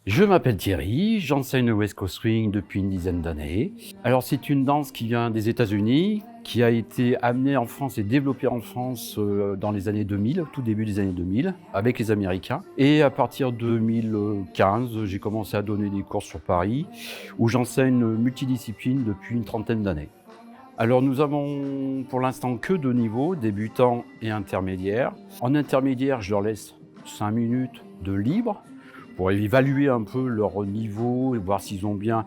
Je m'appelle Thierry, j'enseigne le West Coast Swing depuis une dizaine d'années. Alors c'est une danse qui vient des États-Unis, qui a été amenée en France et développée en France dans les années 2000, tout début des années 2000, avec les Américains. Et à partir de 2015, j'ai commencé à donner des cours sur Paris, où j'enseigne multidiscipline depuis une trentaine d'années. Alors nous avons pour l'instant que deux niveaux, débutant et intermédiaire. En intermédiaire, je leur laisse 5 minutes de libre pour évaluer un peu leur niveau et voir s'ils ont bien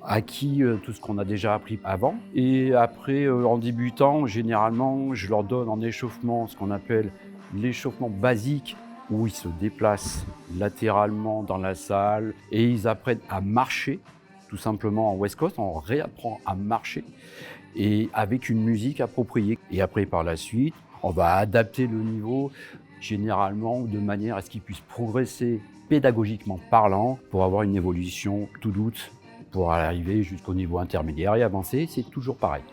acquis tout ce qu'on a déjà appris avant. Et après, en débutant, généralement, je leur donne en échauffement ce qu'on appelle l'échauffement basique, où ils se déplacent latéralement dans la salle et ils apprennent à marcher, tout simplement en West Coast, on réapprend à marcher et avec une musique appropriée. Et après, par la suite, on va adapter le niveau, généralement de manière à ce qu'ils puissent progresser pédagogiquement parlant pour avoir une évolution tout douce pour arriver jusqu'au niveau intermédiaire et avancer, c'est toujours pareil.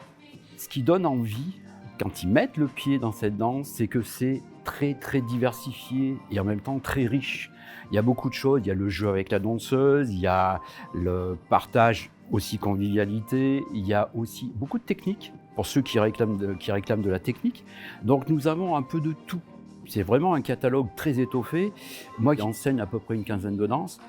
Ce qui donne envie, quand ils mettent le pied dans cette danse, c'est que c'est très très diversifié et en même temps très riche. Il y a beaucoup de choses, il y a le jeu avec la danseuse, il y a le partage aussi convivialité, il y a aussi beaucoup de techniques pour ceux qui réclament de la technique. Donc nous avons un peu de tout. C'est vraiment un catalogue très étoffé. Moi qui enseigne à peu près une quinzaine de danses,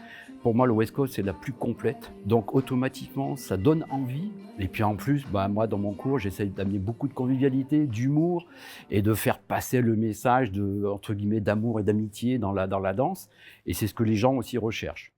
pour moi le West Coast c'est la plus complète. Donc automatiquement ça donne envie. Et puis en plus, moi dans mon cours j'essaye d'amener beaucoup de convivialité, d'humour et de faire passer le message de, entre guillemets, d'amour et d'amitié dans la danse. Et c'est ce que les gens aussi recherchent.